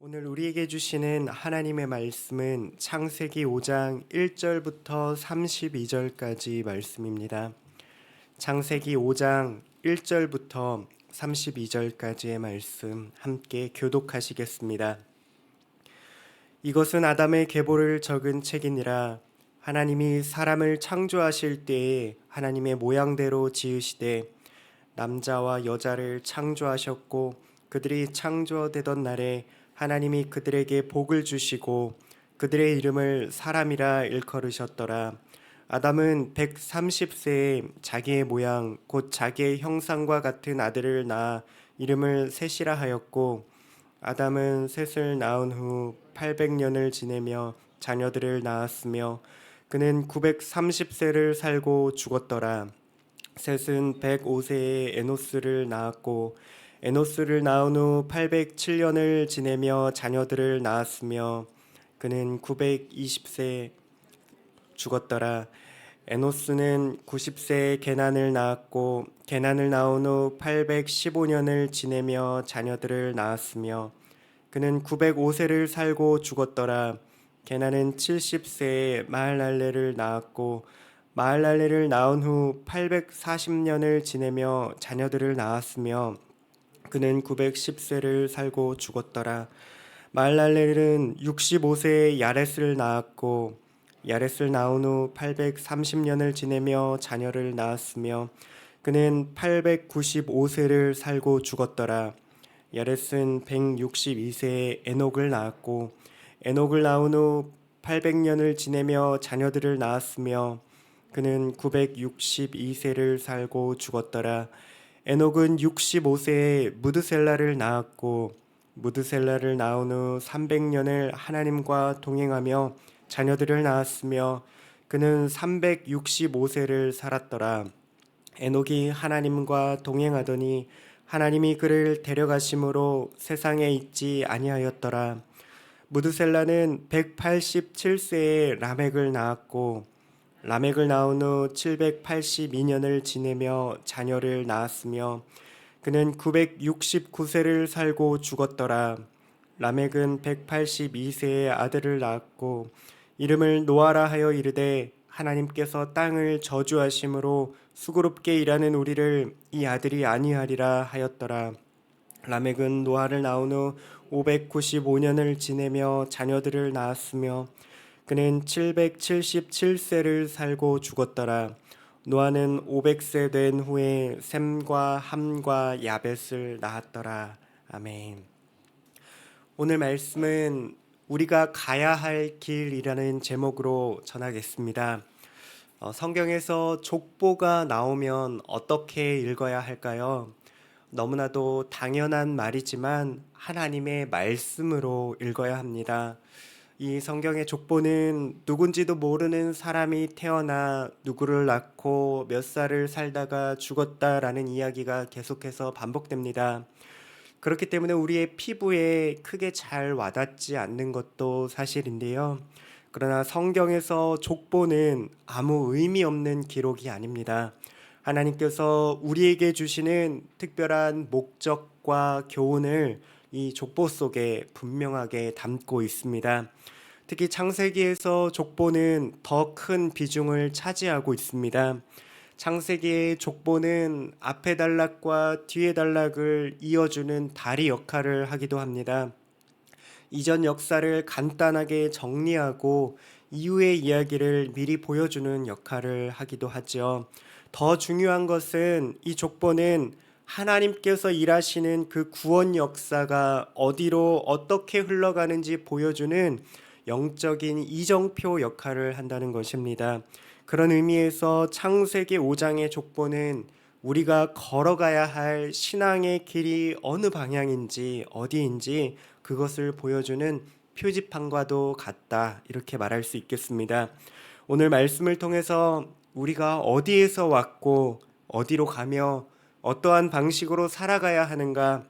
오늘 우리에게 주시는 하나님의 말씀은 창세기 5장 1절부터 32절까지 말씀입니다. 창세기 5장 1절부터 32절까지의 말씀 함께 교독하시겠습니다. 이것은 아담의 계보를 적은 책이니라. 하나님이 사람을 창조하실 때에 하나님의 모양대로 지으시되 남자와 여자를 창조하셨고 그들이 창조되던 날에 하나님이 그들에게 복을 주시고 그들의 이름을 사람이라 일컬으셨더라. 아담은 130세에 자기의 모양 곧 자기의 형상과 같은 아들을 낳아 이름을 셋이라 하였고 아담은 셋을 낳은 후 800년을 지내며 자녀들을 낳았으며 그는 930세를 살고 죽었더라. 셋은 105세에 에노스를 낳았고 에노스를 낳은 후 807년을 지내며 자녀들을 낳았으며 그는 920세 죽었더라. 에노스는 90세에 게난을 낳았고 게난을 낳은 후 815년을 지내며 자녀들을 낳았으며 그는 905세를 살고 죽었더라. 게난은 70세에 마할랄레를 낳았고 마할랄레를 낳은 후 840년을 지내며 자녀들을 낳았으며 그는 910세를 살고 죽었더라. 마할랄렐은 65세에 야렛을 낳았고 야렛을 낳은 후 830년을 지내며 자녀를 낳았으며 그는 895세를 살고 죽었더라. 야렛은 162세에 에녹을 낳았고 에녹을 낳은 후 800년을 지내며 자녀들을 낳았으며 그는 962세를 살고 죽었더라. 에녹은 65세에 무드셀라를 낳았고 무드셀라를 낳은 후 300년을 하나님과 동행하며 자녀들을 낳았으며 그는 365세를 살았더라. 에녹이 하나님과 동행하더니 하나님이 그를 데려가심으로 세상에 있지 아니하였더라. 무드셀라는 187세에 라멕을 낳았고 라멕을 낳은 후 782년을 지내며 자녀를 낳았으며 그는 969세를 살고 죽었더라. 라멕은 182세에 아들을 낳았고 이름을 노아라 하여 이르되 하나님께서 땅을 저주하심으로 수고롭게 일하는 우리를 이 아들이 아니하리라 하였더라. 라멕은 노아를 낳은 후 595년을 지내며 자녀들을 낳았으며 그는 777세를 살고 죽었더라. 노아는 500세 된 후에 셈과 함과 야벳을 낳았더라. 아멘. 오늘 말씀은 우리가 가야 할 길이라는 제목으로 전하겠습니다. 성경에서 족보가 나오면 어떻게 읽어야 할까요? 너무나도 당연한 말이지만 하나님의 말씀으로 읽어야 합니다. 이 성경의 족보는 누군지도 모르는 사람이 태어나 누구를 낳고 몇 살을 살다가 죽었다라는 이야기가 계속해서 반복됩니다. 그렇기 때문에 우리의 피부에 크게 잘 와닿지 않는 것도 사실인데요. 그러나 성경에서 족보는 아무 의미 없는 기록이 아닙니다. 하나님께서 우리에게 주시는 특별한 목적과 교훈을 이 족보 속에 분명하게 담고 있습니다. 특히 창세기에서 족보는 더 큰 비중을 차지하고 있습니다. 창세기의 족보는 앞의 단락과 뒤의 단락을 이어주는 다리 역할을 하기도 합니다. 이전 역사를 간단하게 정리하고 이후의 이야기를 미리 보여주는 역할을 하기도 하죠. 더 중요한 것은 이 족보는 하나님께서 일하시는 그 구원 역사가 어디로 어떻게 흘러가는지 보여주는 영적인 이정표 역할을 한다는 것입니다. 그런 의미에서 창세기 5장의 족보는 우리가 걸어가야 할 신앙의 길이 어느 방향인지 어디인지 그것을 보여주는 표지판과도 같다, 이렇게 말할 수 있겠습니다. 오늘 말씀을 통해서 우리가 어디에서 왔고 어디로 가며 어떠한 방식으로 살아가야 하는가,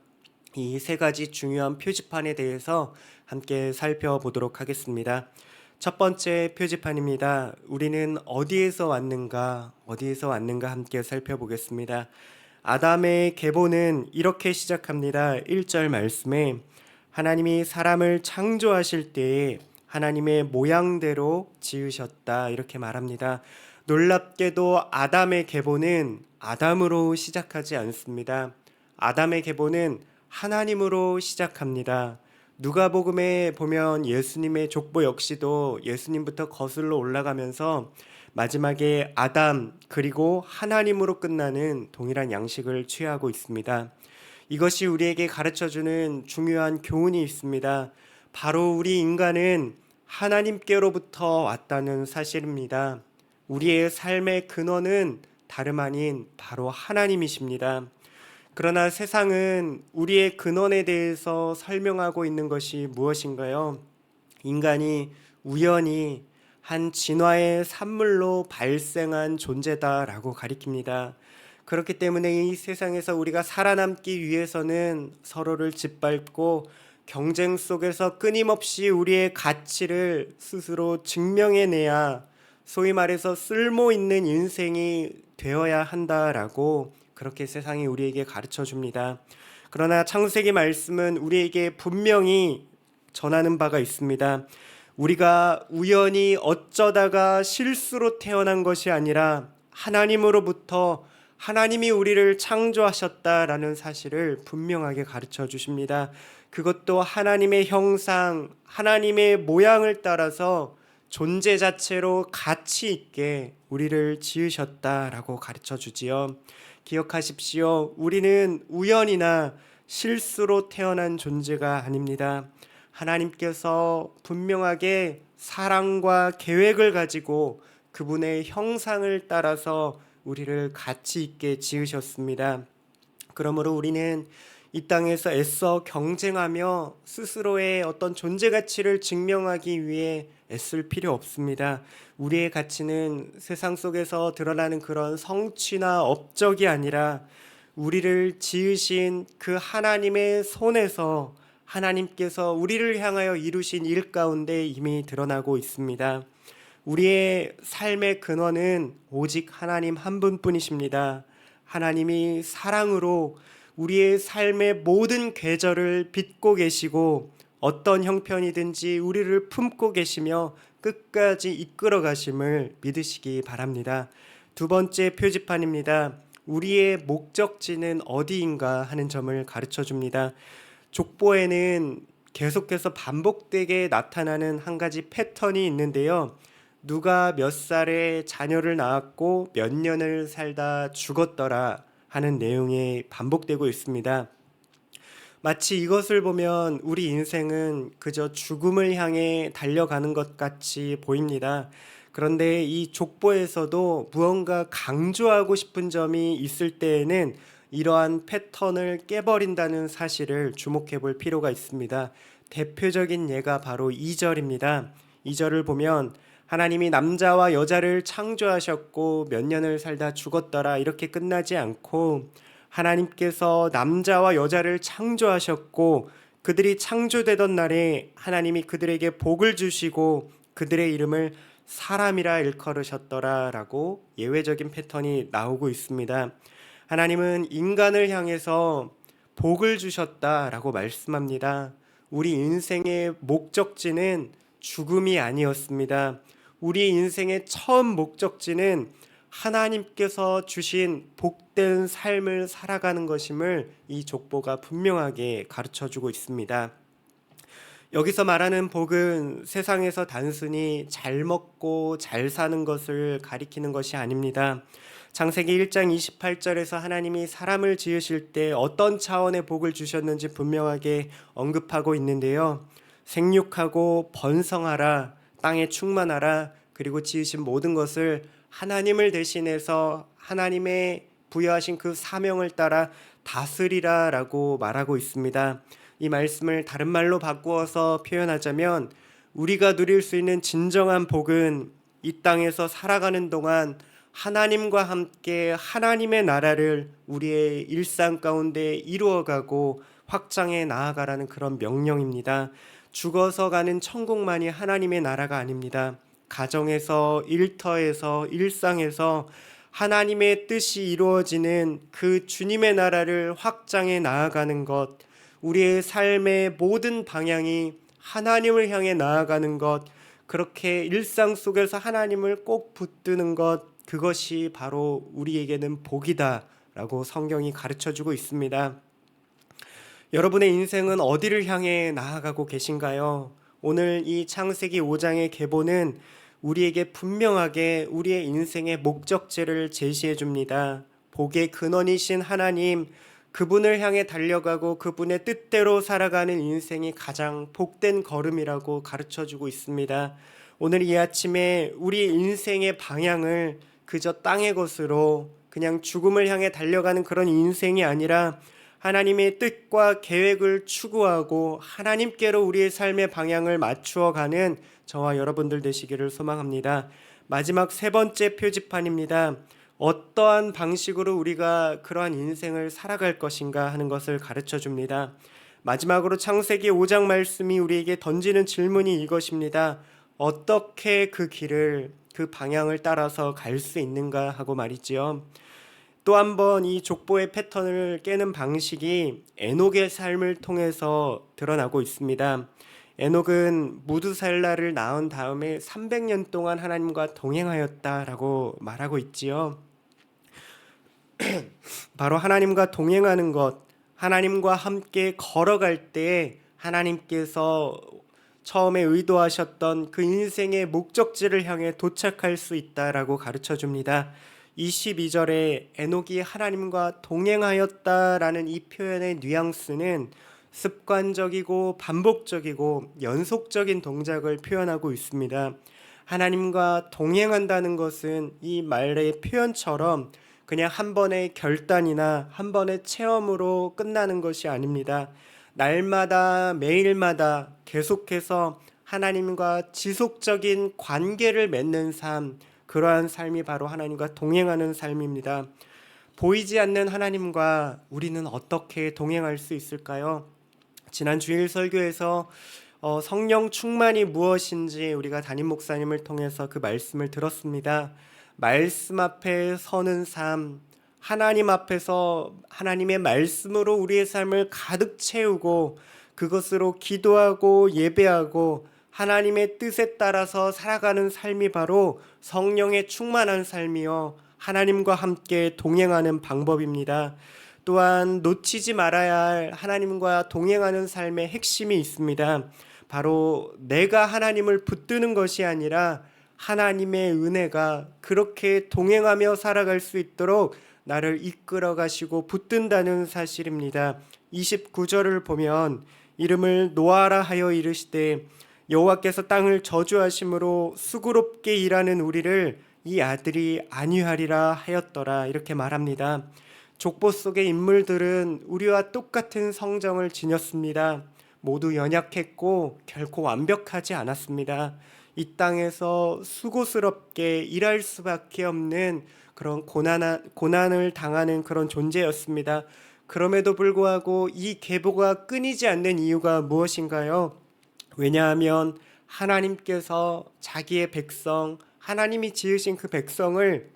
이 세 가지 중요한 표지판에 대해서 함께 살펴보도록 하겠습니다. 첫 번째 표지판입니다. 우리는 어디에서 왔는가 함께 살펴보겠습니다. 아담의 계보는 이렇게 시작합니다. 1절 말씀에 하나님이 사람을 창조하실 때에 하나님의 모양대로 지으셨다 이렇게 말합니다. 놀랍게도 아담의 계보는 아담으로 시작하지 않습니다. 아담의 계보는 하나님으로 시작합니다. 누가복음에 보면 예수님의 족보 역시도 예수님부터 거슬러 올라가면서 마지막에 아담 그리고 하나님으로 끝나는 동일한 양식을 취하고 있습니다. 이것이 우리에게 가르쳐주는 중요한 교훈이 있습니다. 바로 우리 인간은 하나님께로부터 왔다는 사실입니다. 우리의 삶의 근원은 다름 아닌 바로 하나님이십니다. 그러나 세상은 우리의 근원에 대해서 설명하고 있는 것이 무엇인가요? 인간이 우연히 한 진화의 산물로 발생한 존재다라고 가리킵니다. 그렇기 때문에 이 세상에서 우리가 살아남기 위해서는 서로를 짓밟고 경쟁 속에서 끊임없이 우리의 가치를 스스로 증명해내야 소위 말해서 쓸모 있는 인생이 되어야 한다라고 그렇게 세상이 우리에게 가르쳐 줍니다. 그러나 창세기 말씀은 우리에게 분명히 전하는 바가 있습니다. 우리가 우연히 어쩌다가 실수로 태어난 것이 아니라 하나님으로부터 하나님이 우리를 창조하셨다라는 사실을 분명하게 가르쳐 주십니다. 그것도 하나님의 형상, 하나님의 모양을 따라서 존재 자체로 가치 있게 우리를 지으셨다라고 가르쳐 주지요. 기억하십시오. 우리는 우연이나 실수로 태어난 존재가 아닙니다. 하나님께서 분명하게 사랑과 계획을 가지고 그분의 형상을 따라서 우리를 가치 있게 지으셨습니다. 그러므로 우리는 이 땅에서 애써 경쟁하며 스스로의 어떤 존재 가치를 증명하기 위해 애쓸 필요 없습니다. 우리의 가치는 세상 속에서 드러나는 그런 성취나 업적이 아니라 우리를 지으신 그 하나님의 손에서 하나님께서 우리를 향하여 이루신 일 가운데 이미 드러나고 있습니다. 우리의 삶의 근원은 오직 하나님 한 분뿐이십니다. 하나님이 사랑으로 우리의 삶의 모든 계절을 빚고 계시고 어떤 형편이든지 우리를 품고 계시며 끝까지 이끌어 가심을 믿으시기 바랍니다. 두 번째 표지판입니다. 우리의 목적지는 어디인가 하는 점을 가르쳐 줍니다. 족보에는 계속해서 반복되게 나타나는 한 가지 패턴이 있는데요. 누가 몇 살에 자녀를 낳았고 몇 년을 살다 죽었더라 하는 내용이 반복되고 있습니다. 마치 이것을 보면 우리 인생은 그저 죽음을 향해 달려가는 것 같이 보입니다. 그런데 이 족보에서도 무언가 강조하고 싶은 점이 있을 때에는 이러한 패턴을 깨버린다는 사실을 주목해 볼 필요가 있습니다. 대표적인 예가 바로 2절입니다. 2절을 보면 하나님이 남자와 여자를 창조하셨고 몇 년을 살다 죽었더라 이렇게 끝나지 않고 하나님께서 남자와 여자를 창조하셨고 그들이 창조되던 날에 하나님이 그들에게 복을 주시고 그들의 이름을 사람이라 일컬으셨더라라고 예외적인 패턴이 나오고 있습니다. 하나님은 인간을 향해서 복을 주셨다라고 말씀합니다. 우리 인생의 목적지는 죽음이 아니었습니다. 우리 인생의 처음 목적지는 하나님께서 주신 복된 삶을 살아가는 것임을 이 족보가 분명하게 가르쳐주고 있습니다. 여기서 말하는 복은 세상에서 단순히 잘 먹고 잘 사는 것을 가리키는 것이 아닙니다. 창세기 1장 28절에서 하나님이 사람을 지으실 때 어떤 차원의 복을 주셨는지 분명하게 언급하고 있는데요. 생육하고 번성하라, 땅에 충만하라, 그리고 지으신 모든 것을 하나님을 대신해서 하나님의 부여하신 그 사명을 따라 다스리라 라고 말하고 있습니다. 이 말씀을 다른 말로 바꾸어서 표현하자면 우리가 누릴 수 있는 진정한 복은 이 땅에서 살아가는 동안 하나님과 함께 하나님의 나라를 우리의 일상 가운데 이루어가고 확장해 나아가라는 그런 명령입니다. 죽어서 가는 천국만이 하나님의 나라가 아닙니다. 가정에서, 일터에서, 일상에서 하나님의 뜻이 이루어지는 그 주님의 나라를 확장해 나아가는 것, 우리의 삶의 모든 방향이 하나님을 향해 나아가는 것, 그렇게 일상 속에서 하나님을 꼭 붙드는 것, 그것이 바로 우리에게는 복이다라고 성경이 가르쳐주고 있습니다. 여러분의 인생은 어디를 향해 나아가고 계신가요? 오늘 이 창세기 5장의 계보는 우리에게 분명하게 우리의 인생의 목적지를 제시해 줍니다. 복의 근원이신 하나님, 그분을 향해 달려가고 그분의 뜻대로 살아가는 인생이 가장 복된 걸음이라고 가르쳐 주고 있습니다. 오늘 이 아침에 우리 인생의 방향을 그저 땅의 것으로 그냥 죽음을 향해 달려가는 그런 인생이 아니라 하나님의 뜻과 계획을 추구하고 하나님께로 우리의 삶의 방향을 맞추어 가는 저와 여러분들 되시기를 소망합니다. 마지막 세 번째 표지판입니다. 어떠한 방식으로 우리가 그러한 인생을 살아갈 것인가 하는 것을 가르쳐 줍니다. 마지막으로 창세기 5장 말씀이 우리에게 던지는 질문이 이것입니다. 어떻게 그 길을, 그 방향을 따라서 갈 수 있는가 하고 말이지요. 또 한 번 이 족보의 패턴을 깨는 방식이 에녹의 삶을 통해서 드러나고 있습니다. 에녹은 무두살라를 낳은 다음에 300년 동안 하나님과 동행하였다라고 말하고 있지요. 바로 하나님과 동행하는 것, 하나님과 함께 걸어갈 때 하나님께서 처음에 의도하셨던 그 인생의 목적지를 향해 도착할 수 있다라고 가르쳐 줍니다. 22절에 에녹이 하나님과 동행하였다라는 이 표현의 뉘앙스는 습관적이고 반복적이고 연속적인 동작을 표현하고 있습니다. 하나님과 동행한다는 것은 이 말의 표현처럼 그냥 한 번의 결단이나 한 번의 체험으로 끝나는 것이 아닙니다. 날마다 매일마다 계속해서 하나님과 지속적인 관계를 맺는 삶, 그러한 삶이 바로 하나님과 동행하는 삶입니다. 보이지 않는 하나님과 우리는 어떻게 동행할 수 있을까요? 지난 주일 설교에서 성령 충만이 무엇인지 우리가 담임 목사님을 통해서 그 말씀을 들었습니다. 말씀 앞에 서는 삶, 하나님 앞에서 하나님의 말씀으로 우리의 삶을 가득 채우고 그것으로 기도하고 예배하고 하나님의 뜻에 따라서 살아가는 삶이 바로 성령의 충만한 삶이요 하나님과 함께 동행하는 방법입니다. 또한 놓치지 말아야 할 하나님과 동행하는 삶의 핵심이 있습니다. 바로 내가 하나님을 붙드는 것이 아니라 하나님의 은혜가 그렇게 동행하며 살아갈 수 있도록 나를 이끌어 가시고 붙든다는 사실입니다. 29절을 보면 이름을 노아라 하여 이르시되 여호와께서 땅을 저주하심으로 수고롭게 일하는 우리를 이 아들이 안위하리라 하였더라 이렇게 말합니다. 족보 속의 인물들은 우리와 똑같은 성정을 지녔습니다. 모두 연약했고 결코 완벽하지 않았습니다. 이 땅에서 수고스럽게 일할 수밖에 없는 그런 고난을 당하는 그런 존재였습니다. 그럼에도 불구하고 이 계보가 끊이지 않는 이유가 무엇인가요? 왜냐하면 하나님께서 자기의 백성, 하나님이 지으신 그 백성을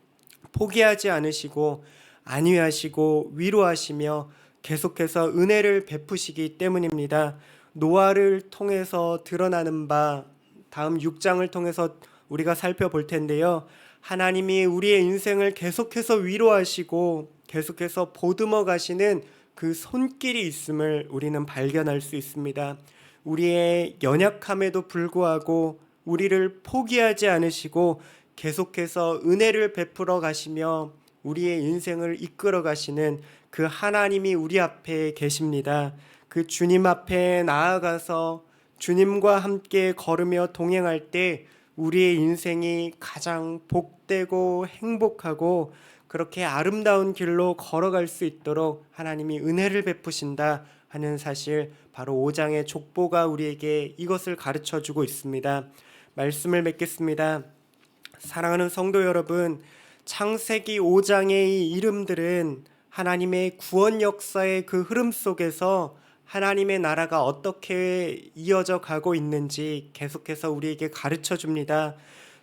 포기하지 않으시고 안위하시고 위로하시며 계속해서 은혜를 베푸시기 때문입니다. 노아를 통해서 드러나는 바 다음 6장을 통해서 우리가 살펴볼 텐데요. 하나님이 우리의 인생을 계속해서 위로하시고 계속해서 보듬어 가시는 그 손길이 있음을 우리는 발견할 수 있습니다. 우리의 연약함에도 불구하고 우리를 포기하지 않으시고 계속해서 은혜를 베풀어 가시며 우리의 인생을 이끌어 가시는 그 하나님이 우리 앞에 계십니다. 그 주님 앞에 나아가서 주님과 함께 걸으며 동행할 때 우리의 인생이 가장 복되고 행복하고 그렇게 아름다운 길로 걸어갈 수 있도록 하나님이 은혜를 베푸신다 하는 사실, 바로 5장의 족보가 우리에게 이것을 가르쳐 주고 있습니다. 말씀을 맺겠습니다. 사랑하는 성도 여러분, 창세기 5장의 이 이름들은 하나님의 구원 역사의 그 흐름 속에서 하나님의 나라가 어떻게 이어져 가고 있는지 계속해서 우리에게 가르쳐 줍니다.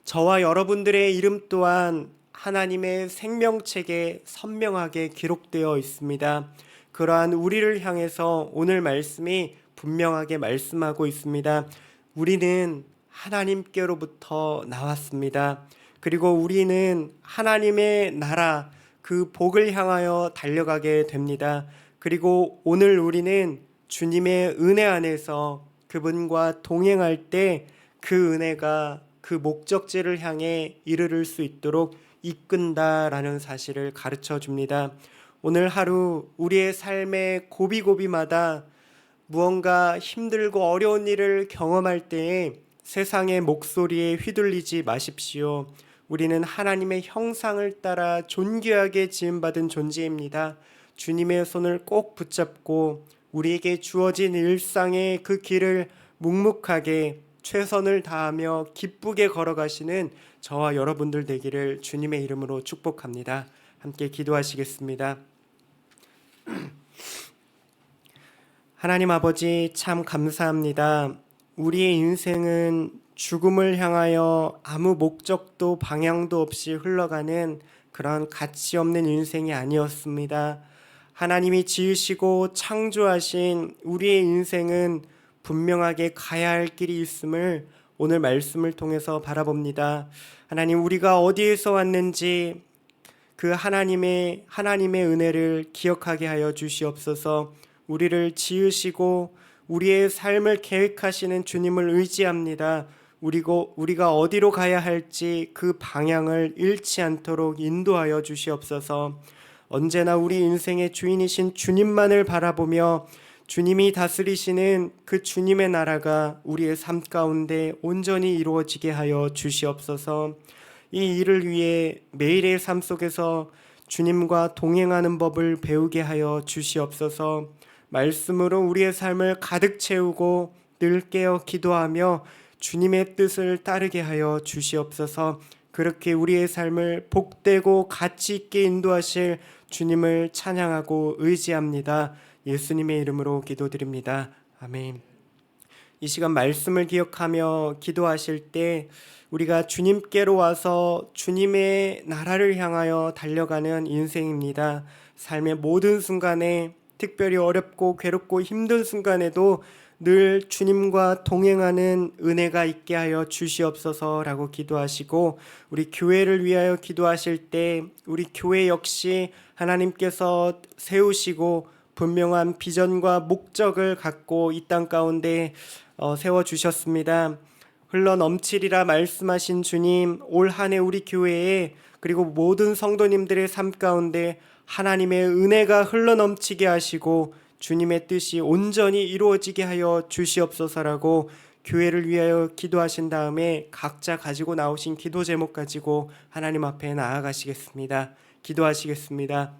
저와 여러분들의 이름 또한 하나님의 생명책에 선명하게 기록되어 있습니다. 그러한 우리를 향해서 오늘 말씀이 분명하게 말씀하고 있습니다. 우리는 하나님께로부터 나왔습니다. 그리고 우리는 하나님의 나라, 그 복을 향하여 달려가게 됩니다. 그리고 오늘 우리는 주님의 은혜 안에서 그분과 동행할 때 그 은혜가 그 목적지를 향해 이르를 수 있도록 이끈다라는 사실을 가르쳐 줍니다. 오늘 하루 우리의 삶의 고비고비마다 무언가 힘들고 어려운 일을 경험할 때에 세상의 목소리에 휘둘리지 마십시오. 우리는 하나님의 형상을 따라 존귀하게 지음받은 존재입니다. 주님의 손을 꼭 붙잡고 우리에게 주어진 일상의 그 길을 묵묵하게 최선을 다하며 기쁘게 걸어가시는 저와 여러분들 되기를 주님의 이름으로 축복합니다. 함께 기도하시겠습니다. 하나님 아버지, 참 감사합니다. 우리의 인생은 죽음을 향하여 아무 목적도 방향도 없이 흘러가는 그런 가치 없는 인생이 아니었습니다. 하나님이 지으시고 창조하신 우리의 인생은 분명하게 가야 할 길이 있음을 오늘 말씀을 통해서 바라봅니다. 하나님, 우리가 어디에서 왔는지 그 하나님의 은혜를 기억하게 하여 주시옵소서. 우리를 지으시고 우리의 삶을 계획하시는 주님을 의지합니다. 우리가 어디로 가야 할지 그 방향을 잃지 않도록 인도하여 주시옵소서. 언제나 우리 인생의 주인이신 주님만을 바라보며 주님이 다스리시는 그 주님의 나라가 우리의 삶 가운데 온전히 이루어지게 하여 주시옵소서. 이 일을 위해 매일의 삶 속에서 주님과 동행하는 법을 배우게 하여 주시옵소서. 말씀으로 우리의 삶을 가득 채우고 늘 깨어 기도하며 주님의 뜻을 따르게 하여 주시옵소서. 그렇게 우리의 삶을 복되고 가치 있게 인도하실 주님을 찬양하고 의지합니다. 예수님의 이름으로 기도드립니다. 아멘. 이 시간 말씀을 기억하며 기도하실 때 우리가 주님께로 와서 주님의 나라를 향하여 달려가는 인생입니다. 삶의 모든 순간에, 특별히 어렵고 괴롭고 힘든 순간에도 늘 주님과 동행하는 은혜가 있게 하여 주시옵소서라고 기도하시고, 우리 교회를 위하여 기도하실 때 우리 교회 역시 하나님께서 세우시고 분명한 비전과 목적을 갖고 이 땅 가운데 세워주셨습니다. 흘러 넘치리라 말씀하신 주님, 올 한 해 우리 교회에 그리고 모든 성도님들의 삶 가운데 하나님의 은혜가 흘러 넘치게 하시고 주님의 뜻이 온전히 이루어지게 하여 주시옵소서라고 교회를 위하여 기도하신 다음에 각자 가지고 나오신 기도 제목 가지고 하나님 앞에 나아가시겠습니다. 기도하시겠습니다.